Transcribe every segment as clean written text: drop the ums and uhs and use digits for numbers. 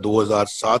2007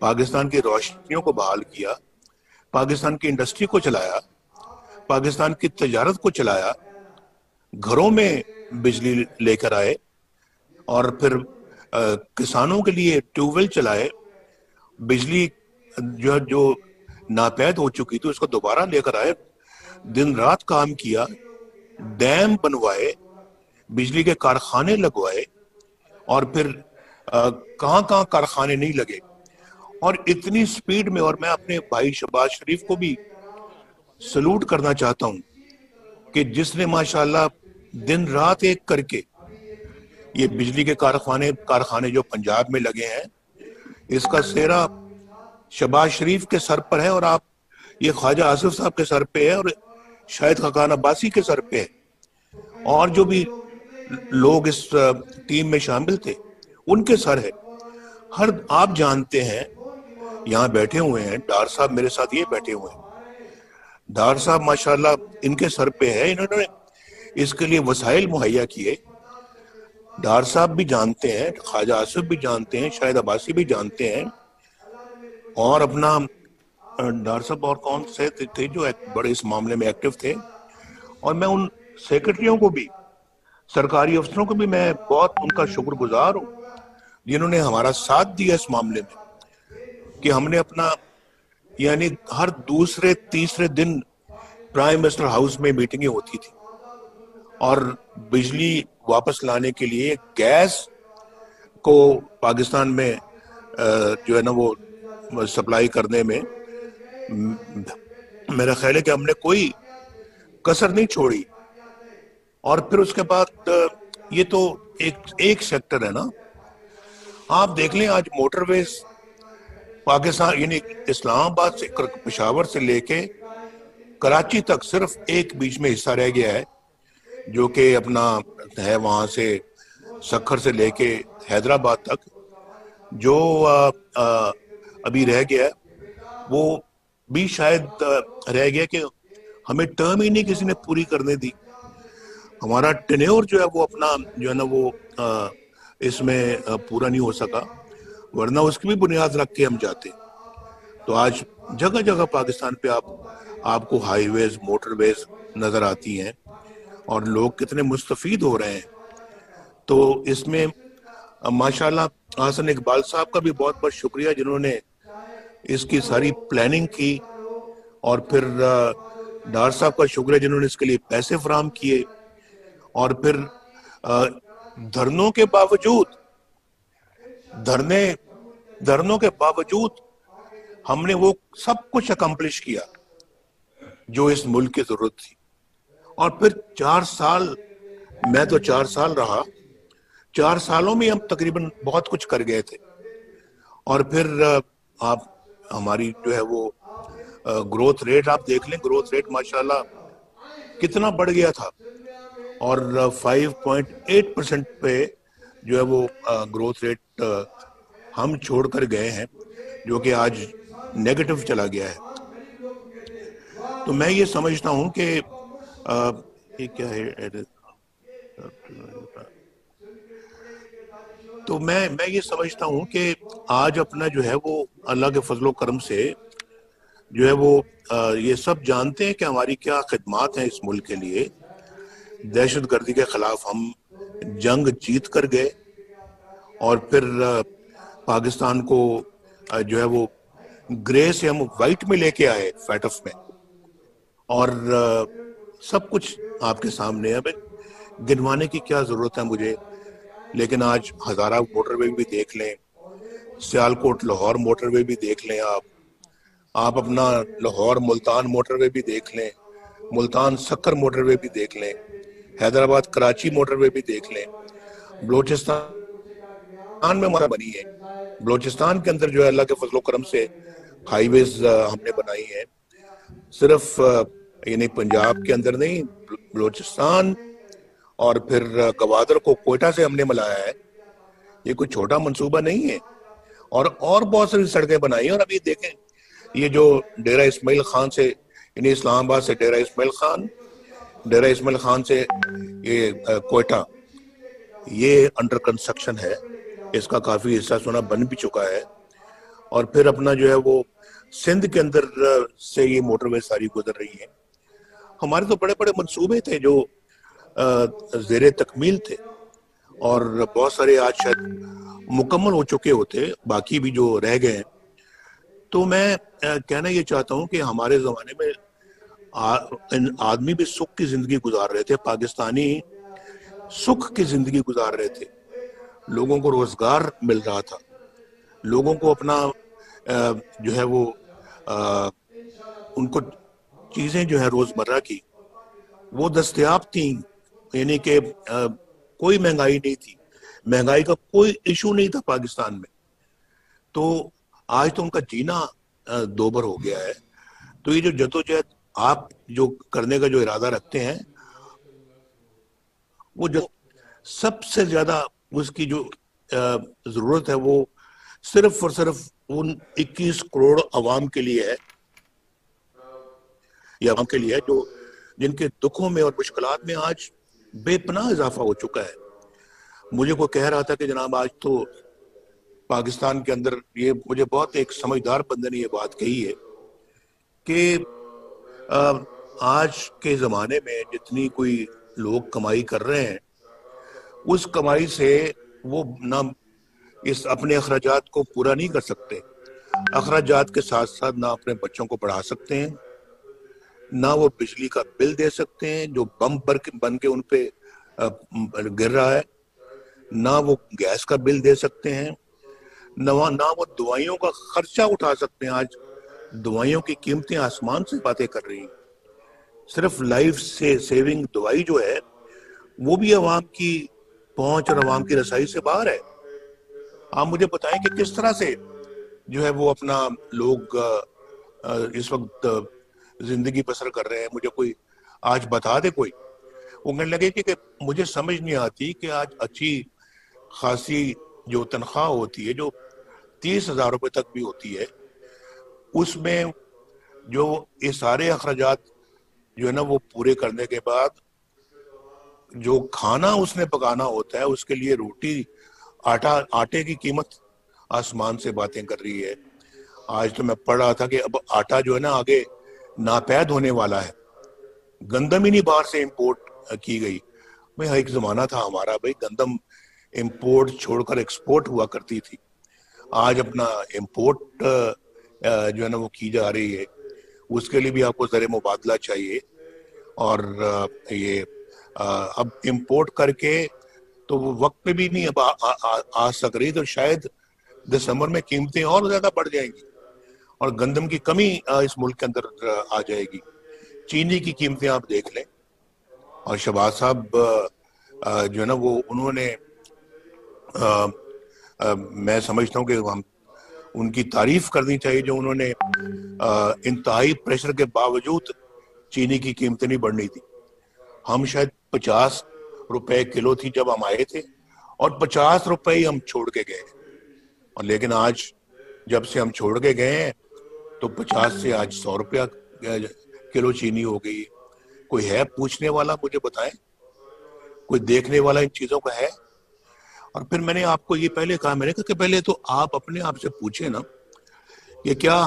پاکستان کی روشنیوں کو بحال کیا، پاکستان کی انڈسٹری کو چلایا، پاکستان کی تجارت کو چلایا، گھروں میں بجلی لے کر آئے، اور پھر کسانوں کے لیے ٹیوب ویل چلائے، بجلی جو ناپید ہو چکی تھی اس کو دوبارہ لے کر آئے، دن رات کام کیا، ڈیم بنوائے، بجلی کے کارخانے لگوائے، اور پھر کہاں کہاں کارخانے نہیں لگے، اور اتنی سپیڈ میں. اور میں اپنے بھائی شہباز شریف کو بھی سلوٹ کرنا چاہتا ہوں کہ جس نے ماشاءاللہ دن رات ایک کر کے یہ بجلی کے کارخانے جو پنجاب میں لگے ہیں، اس کا سہرا شہباز شریف کے سر پر ہے، اور آپ یہ خواجہ آصف صاحب کے سر پہ ہے، اور شاہد خاقان عباسی کے سر پہ ہے، اور جو بھی لوگ اس ٹیم میں شامل تھے ان کے سر ہے. آپ جانتے ہیں، یہاں بیٹھے ہوئے ہیں ڈار صاحب میرے ساتھ یہ بیٹھے ہوئے ہیں، ڈار صاحب ماشاءاللہ ان کے سر پہ ہے، انہوں نے اس کے لیے وسائل مہیا کیے. ڈار صاحب بھی جانتے ہیں، خواجہ آصف بھی جانتے ہیں، شاہد عباسی بھی جانتے ہیں، اور اپنا ڈار صاحب اور کون سے تھے جو بڑے اس معاملے میں ایکٹیو تھے. اور میں ان سیکرٹریوں کو بھی، سرکاری افسروں کو بھی میں بہت ان کا شکر گزار ہوں جنہوں نے ہمارا ساتھ دیا اس معاملے میں، کہ ہم نے اپنا یعنی ہر دوسرے تیسرے دن پرائم منسٹر ہاؤس میں میٹنگیں ہوتی تھی، اور بجلی واپس لانے کے لیے گیس کو پاکستان میں جو ہے نا وہ سپلائی کرنے میں میرا خیال ہے کہ ہم نے کوئی کسر نہیں چھوڑی. اور پھر اس کے بعد یہ تو ایک سیکٹر ہے نا. آپ دیکھ لیں آج موٹر ویز پاکستان یعنی اسلام آباد سے پشاور سے لے کے کراچی تک صرف ایک بیچ میں حصہ رہ گیا ہے جو کہ اپنا ہے وہاں سے سکھر سے لے کے حیدرآباد تک، جو ابھی رہ گیا ہے وہ بھی شاید رہ گیا کہ ہمیں ٹرم ہی نہیں کسی نے پوری کرنے دی. ہمارا ٹینیور جو ہے وہ اپنا جو ہے نا وہ اس میں پورا نہیں ہو سکا، ورنہ اس کی بھی بنیاد رکھ کے ہم جاتے. تو آج جگہ جگہ پاکستان پہ آپ کو ہائی ویز، موٹر ویز نظر آتی ہیں، اور لوگ کتنے مستفید ہو رہے ہیں. تو اس میں ماشاءاللہ حسن اقبال صاحب کا بھی بہت بہت شکریہ جنہوں نے اس کی ساری پلاننگ کی، اور پھر ڈار صاحب کا شکریہ جنہوں نے اس کے لیے پیسے فراہم کیے، اور پھر دھرنوں کے باوجود ہم نے وہ سب کچھ اکمپلش کیا جو اس ملک کی ضرورت تھی. اور پھر 4 سال، میں تو 4 سال رہا، 4 سالوں میں ہم تقریباً بہت کچھ کر گئے تھے. اور پھر آپ ہماری جو ہے وہ گروتھ ریٹ آپ دیکھ لیں، گروتھ ریٹ ماشاءاللہ کتنا بڑھ گیا تھا، اور 5.8% پہ جو ہے وہ گروتھ ریٹ ہم چھوڑ کر گئے ہیں، جو کہ آج نیگیٹو چلا گیا ہے. تو میں یہ سمجھتا ہوں کہ یہ کیا ہے، تو میں یہ سمجھتا ہوں کہ آج اپنا جو ہے وہ اللہ کے فضل و کرم سے جو ہے وہ یہ سب جانتے ہیں کہ ہماری کیا خدمات ہیں اس ملک کے لیے. دہشت گردی کے خلاف ہم جنگ جیت کر گئے، اور پھر پاکستان کو جو ہے وہ گرے سے ہم وائٹ میں لے کے آئے، فیٹف میں، اور سب کچھ آپ کے سامنے ہے. گنوانے کی کیا ضرورت ہے مجھے، لیکن آج ہزارہ موٹر وے بھی دیکھ لیں، سیالکوٹ لاہور موٹر وے بھی دیکھ لیں، آپ اپنا لاہور ملتان موٹر وے بھی دیکھ لیں، ملتان سکر موٹر وے بھی دیکھ لیں، حیدرآباد کراچی موٹر وے بھی دیکھ لیں. بلوچستان میں ہمارا بنی ہے، بلوچستان کے اندر جو ہے اللہ کے فضل و کرم سے ہائی ویز ہم نے بنائی ہے، صرف یعنی پنجاب کے اندر نہیں، بلوچستان اور پھر گوادر کو کوئٹہ سے ہم نے ملایا ہے. یہ کوئی چھوٹا منصوبہ نہیں ہے. اور بہت ساری سڑکیں بنائی ہیں. اور ابھی دیکھیں یہ جو ڈیرہ اسماعیل خان سے یعنی اسلام آباد سے ڈیرہ اسماعیل خان سے یہ کوئٹہ، یہ انڈر کنسٹرکشن ہے، اس کا کافی حصہ سونا بن بھی چکا ہے. اور پھر اپنا جو ہے وہ سندھ کے اندر سے یہ موٹر وے ساری گزر رہی ہیں. ہمارے تو بڑے بڑے منصوبے تھے جو زیر تکمیل تھے اور بہت سارے آج شاید مکمل ہو چکے ہوتے, باقی بھی جو رہ گئے ہیں. تو میں کہنا یہ چاہتا ہوں کہ ہمارے زمانے میں آدمی بھی سکھ کی زندگی گزار رہے تھے, پاکستانی سکھ کی زندگی گزار رہے تھے, لوگوں کو روزگار مل رہا تھا, لوگوں کو اپنا جو ہے وہ ان کو چیزیں جو ہے روزمرہ کی وہ دستیاب تھیں, یعنی کہ کوئی مہنگائی نہیں تھی, مہنگائی کا کوئی ایشو نہیں تھا پاکستان میں. تو آج تو ان کا جینا دوبر ہو گیا ہے. تو یہ جو جدوجہد آپ جو کرنے کا جو ارادہ رکھتے ہیں, وہ جو سب سے زیادہ اس کی جو ضرورت ہے وہ صرف اور صرف ان 21 کروڑ عوام کے لیے ہے, یا عوام کے لیے ہے جو جن کے دکھوں میں اور مشکلات میں آج بے پناہ اضافہ ہو چکا ہے. مجھے کوئی کہہ رہا تھا کہ جناب آج تو پاکستان کے اندر, یہ مجھے بہت ایک سمجھدار بندے نے یہ بات کہی ہے کہ آج کے زمانے میں جتنی کوئی لوگ کمائی کر رہے ہیں اس کمائی سے وہ نہ اس اپنے اخراجات کو پورا نہیں کر سکتے, اخراجات کے ساتھ ساتھ نہ اپنے بچوں کو پڑھا سکتے ہیں, نہ وہ بجلی کا بل دے سکتے ہیں جو بم بن کے ان پہ گر رہا ہے, نہ وہ گیس کا بل دے سکتے ہیں, نہ وہ دوائیوں کا خرچہ اٹھا سکتے ہیں. آج دوائیوں کی قیمتیں آسمان سے باتیں کر رہی ہیں. صرف لائف سیونگ دوائی جو ہے وہ بھی عوام کی پہنچ اور عوام کی رسائی سے باہر ہے. آپ مجھے بتائیں کہ کس طرح سے جو ہے وہ اپنا لوگ اس وقت زندگی بسر کر رہے ہیں. مجھے کوئی آج بتا دے کوئی, وہ کہنے لگے کہ مجھے سمجھ نہیں آتی کہ آج اچھی خاصی جو تنخواہ ہوتی ہے جو 30,000 روپے تک بھی ہوتی ہے, اس میں جو یہ سارے اخراجات جو ہے نا وہ پورے کرنے کے بعد جو کھانا اس نے پکانا ہوتا ہے اس کے لیے روٹی آٹے کی قیمت آسمان سے باتیں کر رہی ہے. آج تو میں پڑھ رہا تھا کہ اب آٹا جو ہے نا آگے ناپید ہونے والا ہے, گندم ہی نہیں باہر سے امپورٹ کی گئی. بھئی ایک زمانہ تھا ہمارا, بھئی گندم امپورٹ چھوڑ کر ایکسپورٹ ہوا کرتی تھی, آج اپنا امپورٹ جو ہے نا وہ کی جا رہی ہے. اس کے لیے بھی آپ کو زر مبادلہ چاہیے, اور یہ اب امپورٹ کر کے تو وہ وقت پہ بھی نہیں اب آ سک رہی, تو شاید دسمبر میں قیمتیں اور زیادہ بڑھ جائیں گی اور گندم کی کمی اس ملک کے اندر آ جائے گی. چینی کی قیمتیں آپ دیکھ لیں, اور شہباز صاحب جو ہے نا وہ انہوں نے میں سمجھتا ہوں کہ ہم ان کی تعریف کرنی چاہیے جو انہوں نے انتہائی پریشر کے باوجود چینی کی قیمتیں نہیں بڑھنی تھی. ہم شاید 50 روپے کلو تھی جب ہم آئے تھے, اور 50 روپے ہی ہم چھوڑ کے گئے, اور لیکن آج جب سے ہم چھوڑ کے گئے ہیں تو 50 سے آج 100 روپیہ کلو چینی ہو گئی. کوئی ہے پوچھنے والا, مجھے بتائیں, کوئی دیکھنے والا ان چیزوں کا ہے؟ اور پھر میں نے آپ کو یہ پہلے کہا, میں نے کہا کہ پہلے تو آپ اپنے آپ سے پوچھیں نا کہ کیا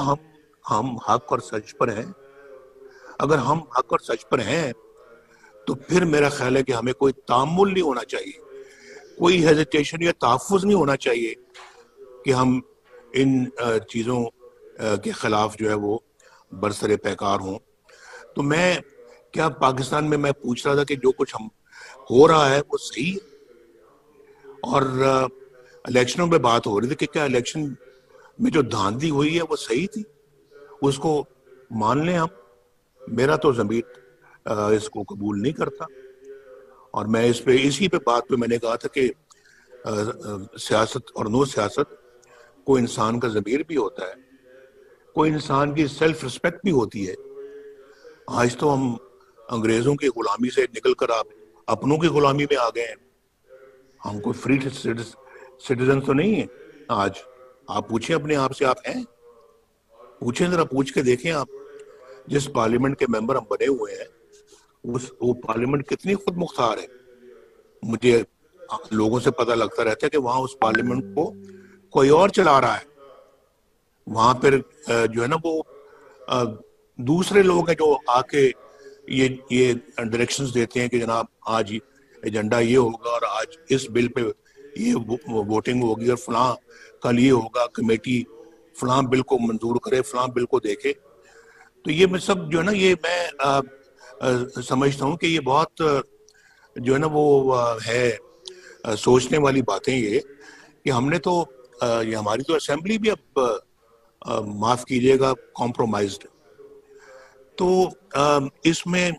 ہم حق اور سچ پر ہیں. اگر ہم حق اور سچ پر ہیں تو پھر میرا خیال ہے کہ ہمیں کوئی تامل نہیں ہونا چاہیے, کوئی ہیزیٹیشن یا تحفظ نہیں ہونا چاہیے کہ ہم ان چیزوں کے خلاف جو ہے وہ برسر پیکار ہوں. تو میں کیا پاکستان میں پوچھ رہا تھا کہ جو کچھ ہم ہو رہا ہے وہ صحیح ہے, اور الیکشنوں پہ بات ہو رہی تھی کہ کیا الیکشن میں جو دھاندلی ہوئی ہے وہ صحیح تھی, اس کو مان لیں ہم. میرا تو ضمیر اس کو قبول نہیں کرتا, اور میں اسی پہ بات پہ میں نے کہا تھا کہ سیاست اور نو سیاست کوئی انسان کا ضمیر بھی ہوتا ہے, کوئی انسان کی سیلف رسپیکٹ بھی ہوتی ہے. آج تو ہم انگریزوں کی غلامی سے نکل کر آپ اپنوں کی غلامی میں آ گئے ہیں. ہم کوئی فری سٹیزن تو نہیں ہیں آج. آپ پوچھیں اپنے آپ سے, آپ ہیں؟ پوچھیں, ذرا پوچھ کے دیکھیں آپ. جس پارلیمنٹ کے ممبر ہم بنے ہوئے ہیں وہ پارلیمنٹ کتنی خود مختار ہے. مجھے لوگوں سے پتہ لگتا رہتا ہے کہ وہاں اس پارلیمنٹ کو کوئی اور چلا رہا ہے, وہاں پھر جو ہے نا وہ دوسرے لوگ ہیں جو آ کے یہ ڈائریکشنز دیتے ہیں کہ جناب آج ایجنڈا یہ ہوگا اور آج اس بل پہ یہ ووٹنگ ہوگی اور فلاں کل یہ ہوگا، کمیٹی فلاں بل کو منظور کرے، فلاں بل کو دیکھے. تو یہ میں سب جو ہے نا یہ میں سمجھتا ہوں کہ یہ بہت جو ہے نا وہ ہے سوچنے والی باتیں یہ کہ ہم نے تو یہ ہماری تو اسمبلی بھی اب معاف کیجیے گا کمپرومائزڈ. تو اس میں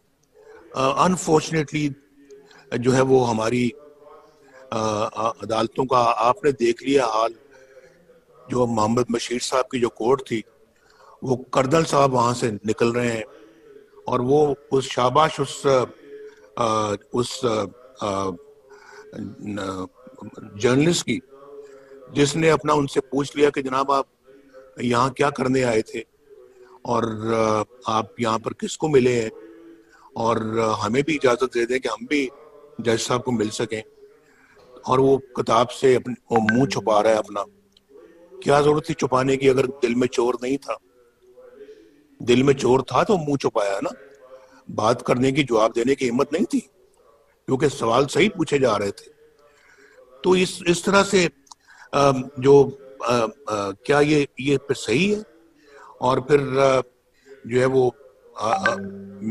انفارچونیٹلی جو ہے وہ ہماری عدالتوں کا آپ نے دیکھ لیا حال. جو محمد بشیر صاحب کی جو کورٹ تھی وہ کرنل صاحب وہاں سے نکل رہے ہیں اور وہ اس شاباش اس جرنلسٹ کی جس نے اپنا ان سے پوچھ لیا کہ جناب آپ یہاں کیا کرنے آئے تھے اور آپ یہاں پر کس کو ملے ہیں اور ہمیں بھی اجازت دے دیں کہ ہم بھی جج صاحب کو مل سکیں. اور وہ کتاب سے منہ چھپا رہا ہے اپنا. کیا ضرورت تھی چھپانے کی اگر دل میں چور نہیں تھا؟ دل میں چور تھا تو منہ چھپایا نا. بات کرنے کی، جواب دینے کی ہمت نہیں تھی کیونکہ سوال صحیح پوچھے جا رہے تھے. تو اس طرح سے جو کیا یہ پھر صحیح ہے؟ اور پھر جو ہے وہ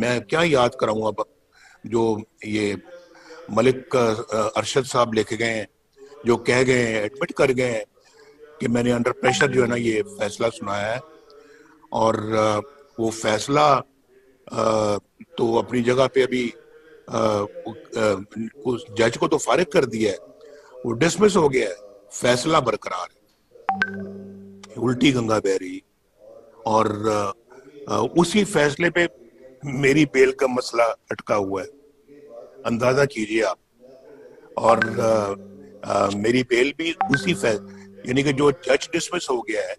میں کیا یاد کراؤں اب جو یہ ملک ارشد صاحب لے کے گئے ہیں، جو کہہ گئے ہیں، ایڈمٹ کر گئے ہیں کہ میں نے انڈر پریشر جو ہے نا یہ فیصلہ سنایا ہے. اور وہ فیصلہ تو اپنی جگہ پہ ابھی اس جج کو تو فارغ کر دیا ہے، وہ ڈسمس ہو گیا ہے، فیصلہ برقرار ہے، الٹی گنگا بہ رہی. اور اسی فیصلے پہ میری بیل کا مسئلہ اٹکا ہوا ہے، اندازہ کیجئے آپ. اور میری بیل بھی اسی یعنی کہ جو جج ڈسمس ہو گیا ہے،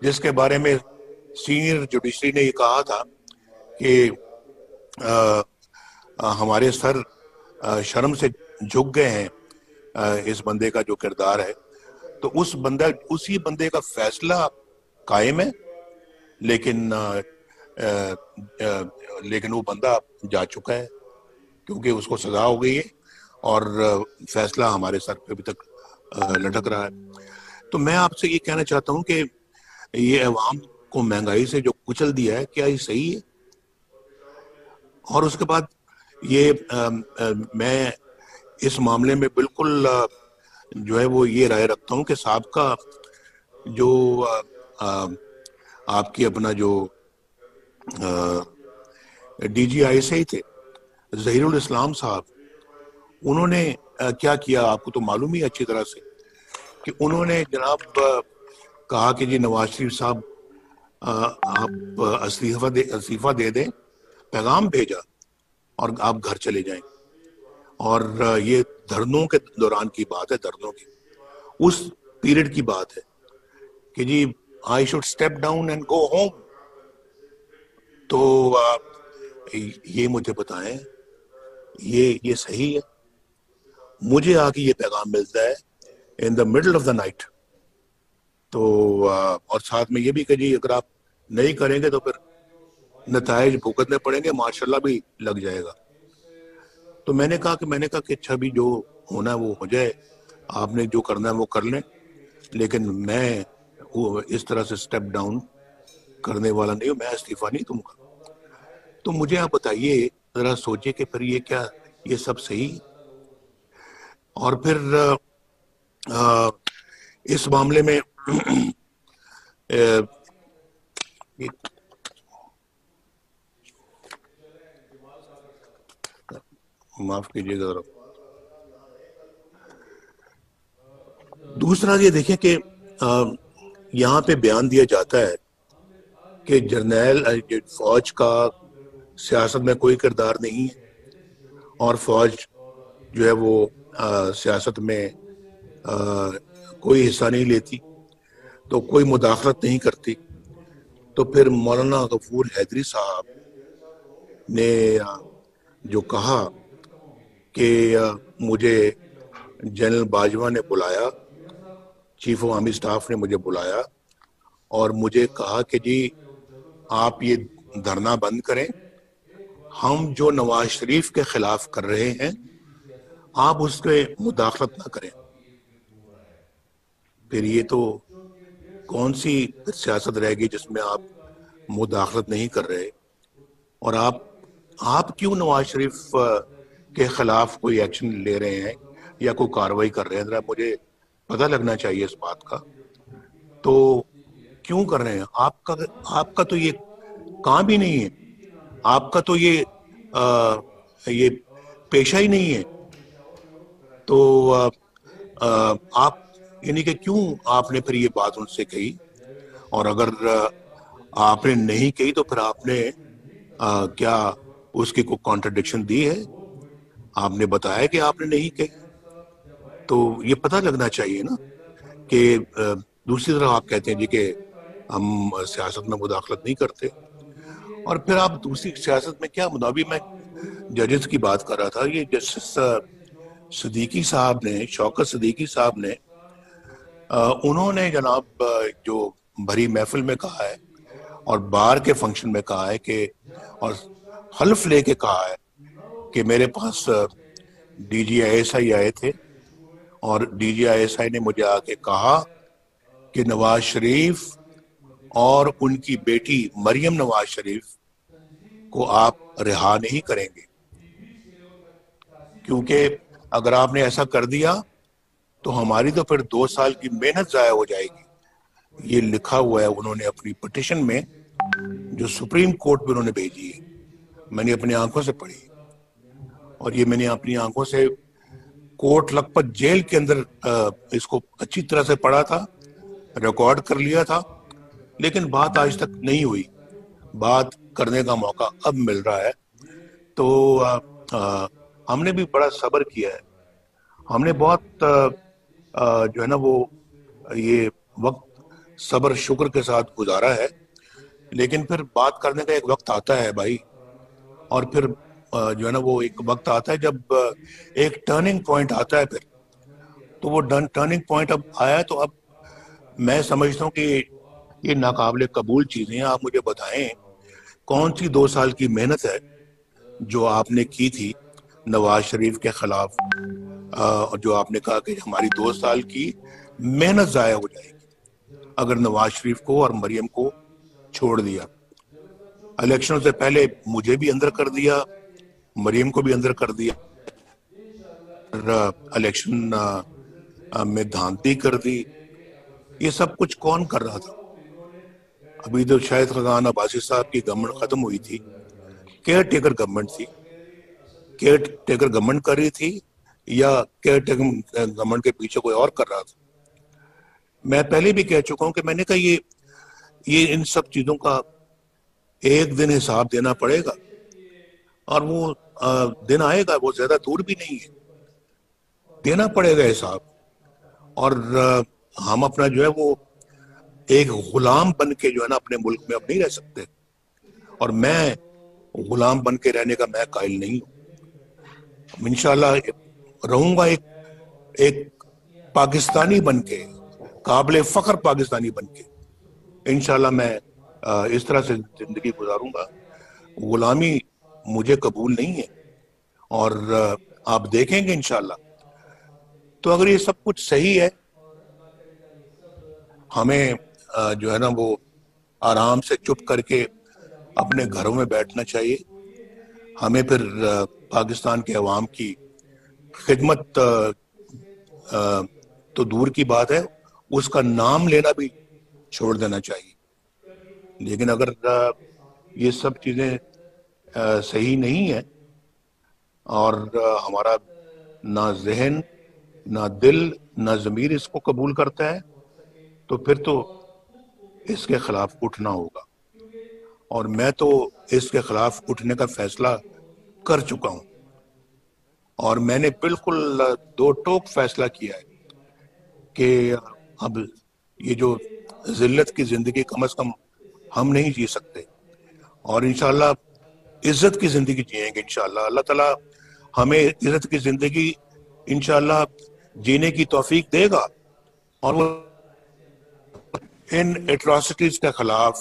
جس کے بارے میں سینئر جوڈیشری نے یہ کہا تھا کہ ہمارے سر شرم سے جھک گئے ہیں اس بندے کا جو کردار ہے. تو اسی بندے کا فیصلہ قائم ہے، لیکن وہ بندہ جا چکا ہے کیونکہ اس کو سزا ہو گئی ہے اور فیصلہ ہمارے سر پہ ابھی تک لٹک رہا ہے. تو میں آپ سے یہ کہنا چاہتا ہوں کہ یہ عوام کو مہنگائی سے جو کچل دیا ہے، کیا یہ صحیح ہے؟ اور اس کے بعد یہ میں اس معاملے میں بالکل جو ہے وہ یہ رائے رکھتا ہوں کہ سابقہ جو آپ کی اپنا جو ڈی جی آئی سے ہی تھے ظہیر الاسلام صاحب، انہوں نے کیا کیا آپ کو تو معلوم ہی اچھی طرح سے کہ انہوں نے جناب کہا کہ جی نواز شریف صاحب آپ استعفیٰ دے دیں، پیغام بھیجا اور آپ گھر چلے جائیں. اور یہ دھرنوں کے دوران کی بات ہے، دھرنوں کی اس پیریڈ کی بات ہے کہ جی I should step down and go home. تو یہ مجھے بتائیں یہ صحیح ہے؟ مجھے آگے یہ پیغام ملتا ہے in the middle of the night. تو اور ساتھ میں یہ بھی کہ جی اگر آپ نہیں کریں گے تو پھر نتائج بھگتنے پڑیں گے، ماشاءاللہ بھی لگ جائے گا. تو میں نے کہا کہ اچھا بھی جو ہونا ہے وہ ہو جائے، آپ نے جو کرنا ہے وہ کر لیں، لیکن میں اس طرح سے سٹیپ ڈاؤن کرنے والا نہیں ہوں، میں استعفیٰ نہیں دوں گا. تو مجھے آپ بتائیے، ذرا سوچے کہ پھر یہ سب صحیح؟ اور پھر اس معاملے میں معاف کیجیے گا ذرا. دوسرا یہ دیکھیں کہ یہاں پہ بیان دیا جاتا ہے کہ جرنیل فوج کا سیاست میں کوئی کردار نہیں ہے اور فوج جو ہے وہ سیاست میں کوئی حصہ نہیں لیتی، تو کوئی مداخلت نہیں کرتی. تو پھر مولانا غفور حیدری صاحب نے جو کہا کہ مجھے جنرل باجوہ نے بلایا، چیف آف آرمی سٹاف نے مجھے بلایا اور مجھے کہا کہ جی آپ یہ دھرنا بند کریں، ہم جو نواز شریف کے خلاف کر رہے ہیں آپ اس کے مداخلت نہ کریں۔ پھر یہ تو کون سی سیاست رہے گی جس میں آپ مداخلت نہیں کر رہے؟ اور آپ کیوں نواز شریف کے خلاف کوئی ایکشن لے رہے ہیں یا کوئی کاروائی کر رہے ہیں؟ ذرا مجھے پتہ لگنا چاہیے اس بات کا۔ تو کیوں کر رہے ہیں؟ آپ کا تو یہ کام ہی نہیں ہے، آپ کا تو یہ پیشہ ہی نہیں ہے۔ تو آپ یعنی کہ کیوں آپ نے پھر یہ بات ان سے کہی؟ اور اگر آپ نے نہیں کہی تو پھر آپ نے کیا اس کی کوئی کانٹرڈکشن دی ہے؟ آپ نے بتایا کہ آپ نے نہیں کہی، تو یہ پتہ لگنا چاہیے نا کہ دوسری طرف آپ کہتے ہیں جی کہ ہم سیاست میں مداخلت نہیں کرتے، اور پھر آپ دوسری سیاست میں کیا ابھی میں ججز کی بات کر رہا تھا، یہ جسٹس صدیقی صاحب نے، شوکت صدیقی صاحب نے، انہوں نے جناب جو بھری محفل میں کہا ہے اور بار کے فنکشن میں کہا ہے کہ، اور حلف لے کے کہا ہے کہ میرے پاس D G I S I آئے تھے اور D G I S I نے مجھے آ کے کہا کہ نواز شریف اور ان کی بیٹی مریم نواز شریف کو آپ رہا نہیں کریں گے، کیونکہ اگر آپ نے ایسا کر دیا تو ہماری تو پھر 2 سال کی محنت ضائع ہو جائے گی۔ یہ لکھا ہوا ہے انہوں نے اپنی پٹیشن میں جو سپریم کورٹ میں انہوں نے بھیجی ہے، میں نے اپنی آنکھوں سے پڑھی، اور یہ میں نے اپنی آنکھوں سے کوٹ لکھپت جیل کے اندر اس کو اچھی طرح سے پڑھا تھا، ریکارڈ کر لیا تھا، لیکن بات آج تک نہیں ہوئی۔ بات کرنے کا موقع اب مل رہا ہے، تو ہم نے بھی بڑا صبر کیا ہے، ہم نے بہت جو ہے نا وہ یہ وقت صبر شکر کے ساتھ گزارا ہے، لیکن پھر بات کرنے کا ایک وقت آتا ہے بھائی، اور پھر جو ہے نا وہ ایک وقت آتا ہے جب ایک ٹرننگ پوائنٹ آتا ہے، پھر تو وہ ٹرننگ پوائنٹ اب آیا ہے، تو اب میں سمجھتا ہوں کہ یہ ناقابل قبول چیزیں ہیں۔ آپ مجھے بتائیں کون سی 2 سال کی محنت ہے جو آپ نے کی تھی نواز شریف کے خلاف، جو آپ نے کہا کہ ہماری 2 سال کی محنت ضائع ہو جائے گی اگر نواز شریف کو اور مریم کو چھوڑ دیا۔ الیکشن سے پہلے مجھے بھی اندر کر دیا، مریم کو بھی اندر کر دیا، الیکشن میں دھاندلی کر دی۔ یہ سب کچھ کون کر رہا تھا؟ ابھی تو شاید خاقان عباسی صاحب کی گورنمنٹ ختم ہوئی تھی، کیئر ٹیکر گورنمنٹ تھی، کیئر ٹیکر گورنمنٹ کر رہی تھی یا کیئر ٹیکر گورنمنٹ کے پیچھے کوئی اور کر رہا تھا؟ میں پہلے بھی کہہ چکا ہوں کہ میں نے کہا یہ ان سب چیزوں کا ایک دن حساب دینا پڑے گا، اور وہ دن آئے گا، وہ زیادہ دور بھی نہیں ہے، دینا پڑے گا حساب۔ اور ہم اپنا جو ہے وہ ایک غلام بن کے جو ہے نا اپنے ملک میں اب نہیں رہ سکتے، اور میں غلام بن کے رہنے کا میں قائل نہیں ہوں۔ انشاءاللہ رہوں گا ایک پاکستانی بن کے، قابل فخر پاکستانی بن کے، انشاءاللہ میں اس طرح سے زندگی گزاروں گا۔ غلامی مجھے قبول نہیں ہے، اور آپ دیکھیں گے انشاءاللہ۔ تو اگر یہ سب کچھ صحیح ہے، ہمیں جو ہے نا وہ آرام سے چپ کر کے اپنے گھروں میں بیٹھنا چاہیے۔ ہمیں پھر پاکستان کے عوام کی خدمت تو دور کی بات ہے، اس کا نام لینا بھی چھوڑ دینا چاہیے۔ لیکن اگر یہ سب چیزیں صحیح نہیں ہیں، اور ہمارا نہ ذہن، نہ دل، نہ ضمیر اس کو قبول کرتا ہے، تو پھر تو اس کے خلاف اٹھنا ہوگا، اور میں تو اس کے خلاف اٹھنے کا فیصلہ کر چکا ہوں، اور میں نے بالکل دو ٹوک فیصلہ کیا ہے کہ اب یہ جو ذلت کی زندگی کم از کم ہم نہیں جی سکتے، اور انشاءاللہ عزت کی زندگی جئیں گے انشاءاللہ۔ اللہ تعالیٰ ہمیں عزت کی زندگی انشاءاللہ جینے کی توفیق دے گا، اور وہ ان ایٹراسٹیز کے خلاف،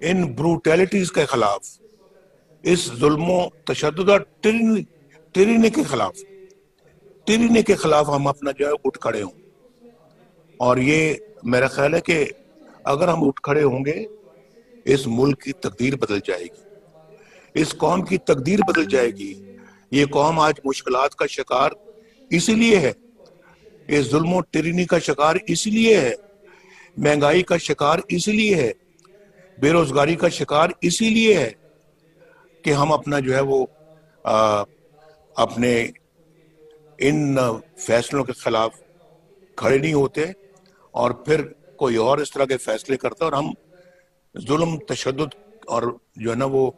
ان بروٹیلٹیز کے خلاف، اس ظلم و تشدد اور ٹرینی کے خلاف ہم اپنا جو ہے اٹھ کھڑے ہوں. اور یہ میرا خیال ہے کہ اگر ہم اٹھ کھڑے ہوں گے، اس ملک کی تقدیر بدل جائے گی، اس قوم کی تقدیر بدل جائے گی. یہ قوم آج مشکلات کا شکار اسی لیے ہے، اس ظلم و ٹرینی کا شکار اسی لیے ہے، مہنگائی کا شکار اسی لیے ہے، بے روزگاری کا شکار اسی لیے ہے کہ ہم اپنا جو ہے وہ اپنے ان فیصلوں کے خلاف کھڑے نہیں ہوتے، اور پھر کوئی اور اس طرح کے فیصلے کرتا اور ہم ظلم، تشدد اور جو ہے نا وہ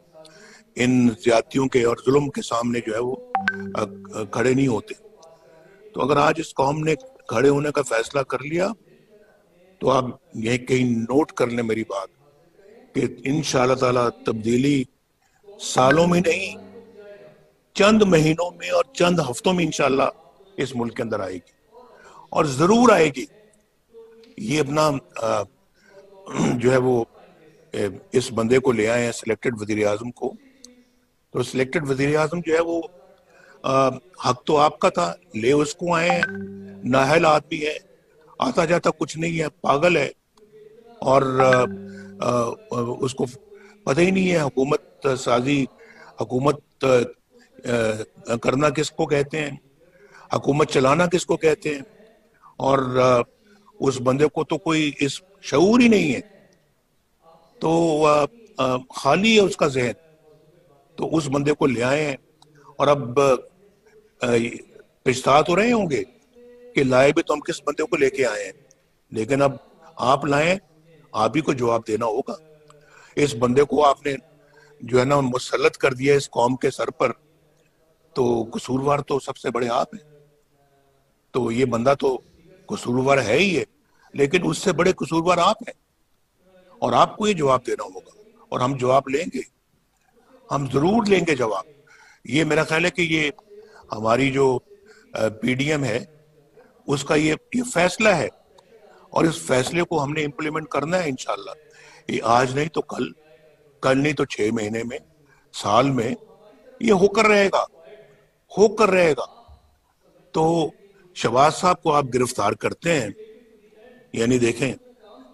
ان زیادتیوں کے اور ظلم کے سامنے جو ہے وہ کھڑے نہیں ہوتے. تو اگر آج اس قوم نے کھڑے ہونے کا فیصلہ کر لیا تو آپ یہ کہیں نوٹ کر لیں میری بات کہ انشاءاللہ تعالی تبدیلی سالوں میں نہیں، چند مہینوں میں اور چند ہفتوں میں انشاءاللہ اس ملک کے اندر آئے گی، اور ضرور آئے گی. یہ اپنا جو ہے وہ اس بندے کو لے آئے ہیں، سلیکٹڈ وزیر اعظم کو. تو سلیکٹڈ وزیر اعظم جو ہے وہ حق تو آپ کا تھا، لے اس کو آئے ہیں. نااہل آدمی ہے، آتا جاتا کچھ نہیں ہے، پاگل ہے، اور اس کو پتہ ہی نہیں ہے حکومت سازی، حکومت کرنا کس کو کہتے ہیں، حکومت چلانا کس کو کہتے ہیں. اور اس بندے کو تو کوئی اس شعور ہی نہیں ہے، تو خالی ہے اس کا ذہن. تو اس بندے کو لے آئے ہیں، اور اب پچھتا تو رہے ہوں گے کہ لائے بھی تو ہم کس بندے کو لے کے آئے ہیں، لیکن اب آپ لائیں، آپ ہی کو جواب دینا ہوگا. اس بندے کو آپ نے جو ہے نا مسلط کر دیا اس قوم کے سر پر، تو قصوروار تو سب سے بڑے آپ ہیں. تو یہ بندہ تو قصوروار ہے ہی ہے، لیکن اس سے بڑے قصوروار آپ ہیں، اور آپ کو یہ جواب دینا ہوگا. اور ہم جواب لیں گے، ہم ضرور لیں گے جواب. یہ میرا خیال ہے کہ یہ ہماری جو پی ڈی ایم ہے اس کا یہ فیصلہ ہے، اور اس فیصلے کو ہم نے امپلیمنٹ کرنا ہے انشاءاللہ. یہ آج نہیں تو کل نہیں تو 6 مہینے میں، سال میں یہ ہو کر رہے گا. تو شہباز صاحب کو آپ گرفتار کرتے ہیں، یعنی دیکھیں،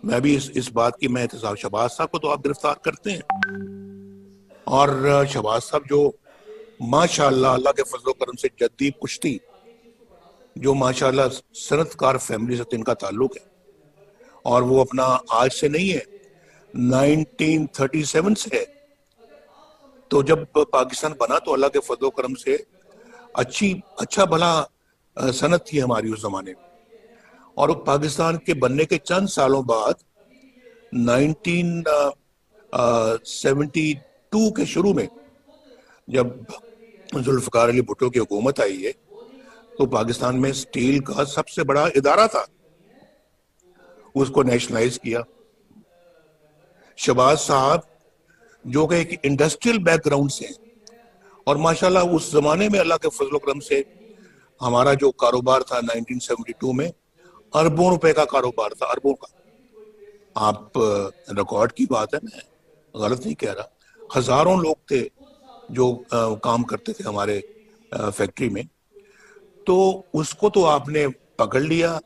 میں بھی اس بات کی میں احتساب، شہباز صاحب کو تو آپ گرفتار کرتے ہیں، اور شہباز صاحب جو ماشاءاللہ اللہ کے فضل و کرم سے جدی پشتی، جو ماشاءاللہ صنعت کار فیملی سے ان کا تعلق ہے، اور وہ اپنا آج سے نہیں ہے، 1937 سے ہے. تو جب پاکستان بنا تو اللہ کے فضل و کرم سے اچھا بھلا صنعت تھی ہماری اس زمانے میں. اور پاکستان کے بننے کے چند سالوں بعد 1972 کے شروع میں جب ذوالفقار علی بھٹو کی حکومت آئی ہے تو پاکستان میں سٹیل کا سب سے بڑا ادارہ تھا، اس کو نیشنلائز کیا. شہباز صاحب جو کہ ایک انڈسٹریل بیک گراؤنڈ سے ہیں، اور ماشاءاللہ اس زمانے میں اللہ کے فضل و کرم سے ہمارا جو کاروبار تھا 1972 میں اربوں روپے کا کاروبار تھا، اربوں کا. آپ ریکارڈ کی بات ہے، میں غلط نہیں کہہ رہا، ہزاروں لوگ تھے جو کام کرتے تھے ہمارے فیکٹری میں. تو اس کو تو آپ نے پکڑ لیا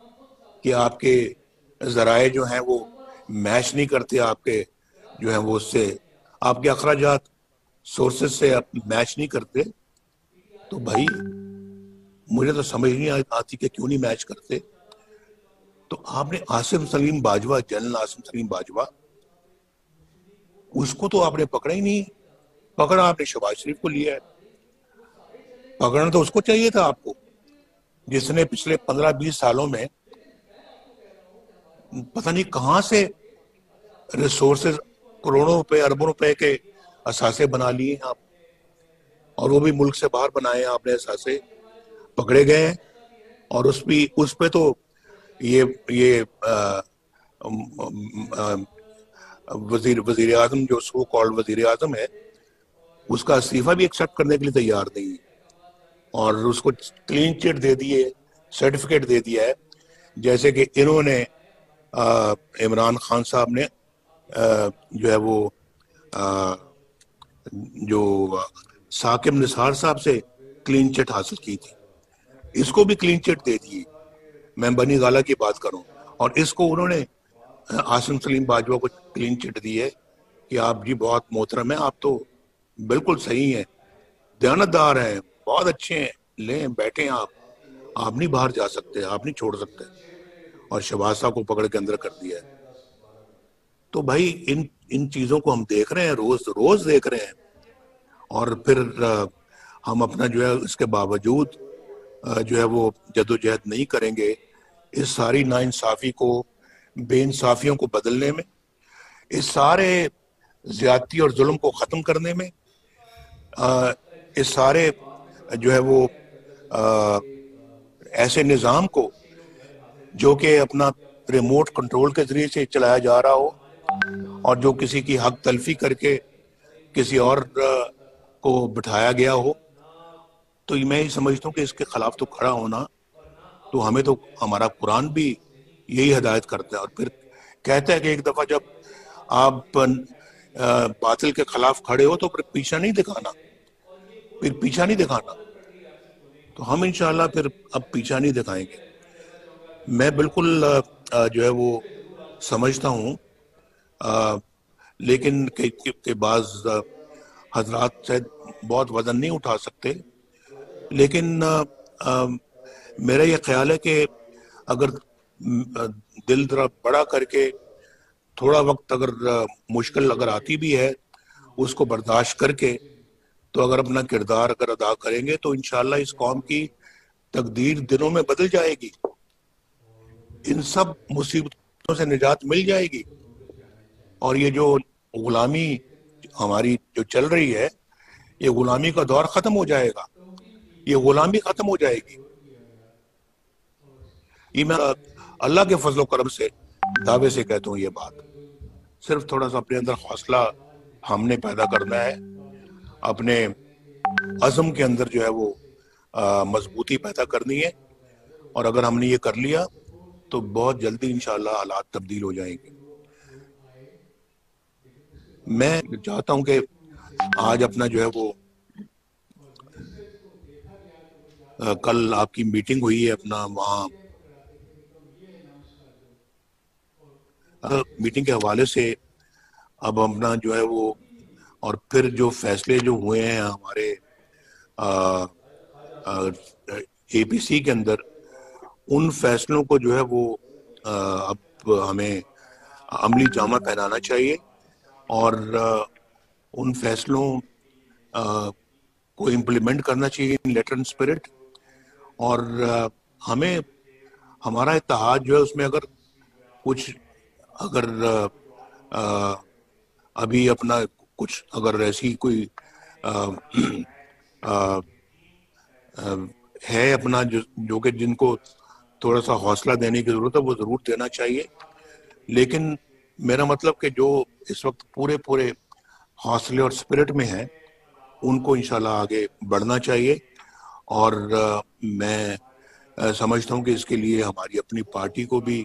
کہ آپ کے ذرائع جو ہیں وہ میچ نہیں کرتے، آپ کے جو ہیں وہ اس سے آپ کے اخراجات سورسز سے میچ نہیں کرتے. تو بھائی مجھے تو سمجھ نہیں آتی کہ کیوں نہیں میچ کرتے. تو آپ نے عاصم سلیم باجوہ، جنرل عاصم سلیم باجوہ، اس کو تو آپ نے پکڑا ہی نہیں. پکڑا آپ نے شہباز شریف کو لیا ہے. پکڑنا تو اس کو چاہیے تھا آپ کو، جس نے پچھلے 15-20 سالوں میں پتہ نہیں کہاں سے ریسورسز کروڑوں روپے، اربوں روپے کے اثاثے بنا لیے ہیں آپ، اور وہ بھی ملک سے باہر بنائے ہیں آپ نے اثاثے. پکڑے گئے ہیں، اور اس پہ تو یہ وزیر اعظم جو سو کالڈ وزیر اعظم ہے، اس کا استعفیٰ بھی ایکسیپٹ کرنے کے لیے تیار نہیں، اور اس کو کلین چٹ دے دیے، سرٹیفکیٹ دے دیا ہے، جیسے کہ انہوں نے عمران خان صاحب نے جو ہے وہ جو ثاقب نثار صاحب سے کلین چٹ حاصل کی تھی، اس کو بھی کلین چٹ دے دی، میں بنی گالا کی بات کروں، اور اس کو انہوں نے عاصم سلیم باجوہ کو کلین چٹ دی ہے کہ آپ جی بہت محترم ہیں، آپ تو بالکل صحیح ہیں، دیانتدار ہیں، بہت اچھے ہیں، لیں بیٹھیں آپ نہیں باہر جا سکتے، آپ نہیں چھوڑ سکتے، اور شہباز صاحب کو پکڑ کے اندر کر دیا ہے۔ تو بھائی ان چیزوں کو ہم دیکھ رہے ہیں، روز روز دیکھ رہے ہیں، اور پھر ہم اپنا جو ہے اس کے باوجود جو ہے وہ جدوجہد نہیں کریں گے اس ساری ناانصافی کو، بے انصافیوں کو بدلنے میں، اس سارے زیادتی اور ظلم کو ختم کرنے میں، اس سارے جو ہے وہ ایسے نظام کو جو کہ اپنا ریموٹ کنٹرول کے ذریعے سے چلایا جا رہا ہو، اور جو کسی کی حق تلفی کر کے کسی اور کو بٹھایا گیا ہو، تو میں یہ سمجھتا ہوں کہ اس کے خلاف تو کھڑا ہونا، تو ہمیں تو ہمارا قرآن بھی یہی ہدایت کرتا ہے، اور پھر کہتا ہے کہ ایک دفعہ جب آپ باطل کے خلاف کھڑے ہو تو پھر پیچھا نہیں دکھانا، پھر پیچھا نہیں دکھانا، تو ہم انشاءاللہ پھر اب پیچھا نہیں دکھائیں گے۔ میں بالکل جو ہے وہ سمجھتا ہوں، لیکن کہ بعض حضرات شاید بہت وزن نہیں اٹھا سکتے، لیکن میرا یہ خیال ہے کہ اگر دل ذرا بڑا کر کے تھوڑا وقت اگر مشکل اگر آتی بھی ہے اس کو برداشت کر کے، تو اگر اپنا کردار اگر ادا کریں گے تو انشاءاللہ اس قوم کی تقدیر دنوں میں بدل جائے گی، ان سب مصیبتوں سے نجات مل جائے گی، اور یہ جو غلامی ہماری جو چل رہی ہے، یہ غلامی کا دور ختم ہو جائے گا، یہ غلامی ختم ہو جائے گی۔ یہ میں اللہ کے فضل و کرم سے دعوے سے کہتا ہوں، یہ بات صرف تھوڑا سا اپنے اندر حوصلہ ہم نے پیدا کرنا ہے، اپنے عزم کے اندر جو ہے وہ مضبوطی پیدا کرنی ہے، اور اگر ہم نے یہ کر لیا تو بہت جلدی انشاءاللہ حالات تبدیل ہو جائیں گے۔ میں چاہتا ہوں کہ آج اپنا جو ہے وہ کل آپ کی میٹنگ ہوئی ہے اپنا وہاں، میٹنگ کے حوالے سے اب اپنا جو ہے وہ، اور پھر جو فیصلے جو ہوئے ہیں ہمارے اے پی سی کے اندر، ان فیصلوں کو جو ہے وہ اب ہمیں عملی جامہ پہنانا چاہیے، اور ان فیصلوں کو امپلیمنٹ کرنا چاہیے ان لیٹر اینڈ اسپرٹ، اور ہمیں ہمارا اتحاد جو ہے اس میں اگر کچھ اگر ابھی اپنا کچھ اگر ایسی کوئی ہے اپنا جو کہ جن کو تھوڑا سا حوصلہ دینے کی ضرورت ہے، وہ ضرور دینا چاہیے، لیکن میرا مطلب کہ جو اس وقت پورے حوصلے اور اسپرٹ میں ہیں ان کو انشاءاللہ آگے بڑھنا چاہیے، اور میں سمجھتا ہوں کہ اس کے لیے ہماری اپنی پارٹی کو بھی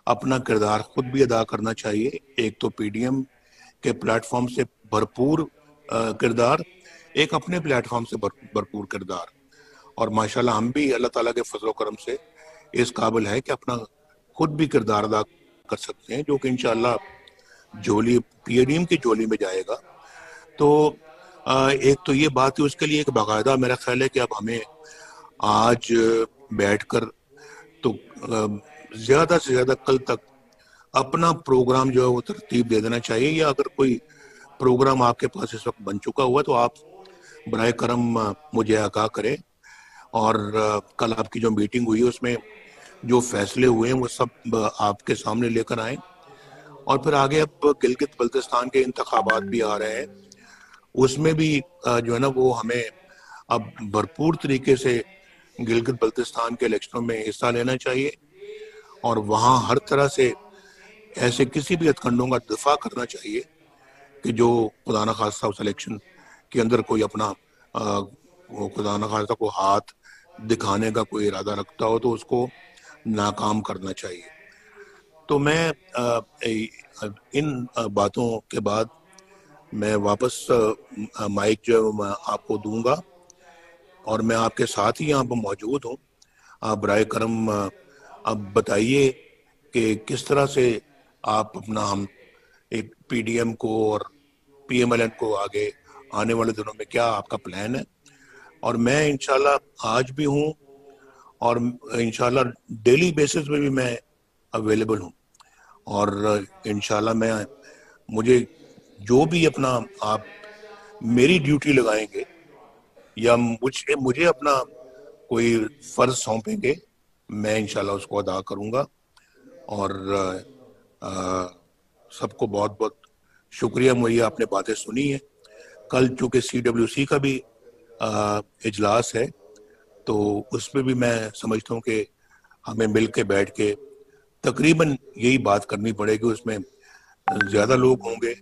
اپنا کردار خود بھی ادا کرنا چاہیے، ایک تو پی ڈی ایم کے پلیٹ فارم سے بھرپور کردار، ایک اپنے پلیٹ فارم سے بھرپور کردار، اور ماشاءاللہ ہم بھی اللہ تعالیٰ کے فضل و کرم سے اس قابل ہے کہ اپنا خود بھی کردار ادا کر سکتے ہیں، جو کہ انشاءاللہ جولی پی ڈی ایم کی جولی میں جائے گا۔ تو ایک تو یہ بات ہے، اس کے لیے ایک باقاعدہ میرا خیال ہے کہ اب ہمیں آج بیٹھ کر تو زیادہ سے زیادہ کل تک اپنا پروگرام جو ہے وہ ترتیب دے دینا چاہیے، یا اگر کوئی پروگرام آپ کے پاس اس وقت بن چکا ہوا تو آپ برائے کرم مجھے آگاہ کریں، اور کل آپ کی جو میٹنگ ہوئی اس میں جو فیصلے ہوئے ہیں وہ سب آپ کے سامنے لے کر آئیں، اور پھر آگے اب گلگت بلتستان کے انتخابات بھی آ رہے ہیں، اس میں بھی جو ہے نا وہ ہمیں اب بھرپور طریقے سے گلگت بلتستان کے الیکشنوں میں حصہ لینا چاہیے، اور وہاں ہر طرح سے ایسے کسی بھی ہتھکنڈوں کا دفاع کرنا چاہیے کہ جو خدا نخواستہ اس الیکشن کے اندر کوئی اپنا خدا نخواستہ کو ہاتھ دکھانے کا کوئی ارادہ رکھتا ہو تو اس کو ناکام کرنا چاہیے۔ تو میں ان باتوں کے بعد میں واپس مائک جو ہے میں آپ کو دوں گا، اور میں آپ کے ساتھ ہی یہاں پر موجود ہوں. آپ برائے کرم اب بتائیے کہ کس طرح سے آپ اپنا ہم ایک پی ڈی ایم کو اور پی ایم ایل این کو آگے آنے والے دنوں میں کیا آپ کا پلان ہے. اور میں انشاءاللہ آج بھی ہوں، اور انشاءاللہ ڈیلی بیسس پہ بھی میں اویلیبل ہوں. اور انشاءاللہ مجھے جو بھی اپنا آپ میری ڈیوٹی لگائیں گے یا مجھے اپنا کوئی فرض سونپیں گے، میں انشاءاللہ اس کو ادا کروں گا. اور سب کو بہت بہت شکریہ، مجھے آپ نے باتیں سنی ہیں. کل چونکہ سی ڈبلیو سی کا بھی اجلاس ہے، تو اس میں بھی میں سمجھتا ہوں کہ ہمیں مل کے بیٹھ کے تقریباً یہی بات کرنی پڑے گی. اس میں زیادہ لوگ ہوں گے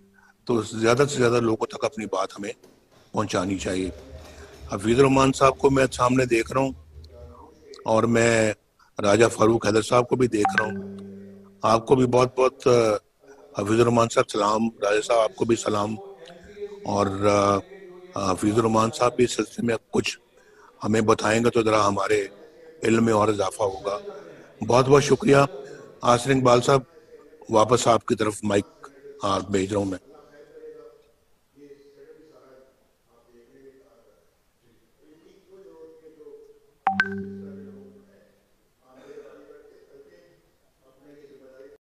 تو زیادہ سے زیادہ لوگوں تک اپنی بات ہمیں پہنچانی چاہیے. حفیظ الرحمان صاحب کو میں سامنے دیکھ رہا ہوں، اور میں راجہ فاروق حیدر صاحب کو بھی دیکھ رہا ہوں. آپ کو بھی بہت بہت حفیظ الرحمان صاحب سلام. راجہ صاحب آپ کو بھی سلام. اور حفیظ الرحمان صاحب بھی اس سلسلے میں کچھ ہمیں بتائیں گے تو ذرا ہمارے علم میں اور اضافہ ہوگا. بہت بہت شکریہ. آصر اقبال صاحب، واپس آپ کی طرف مائک بھیج رہا ہوں میں.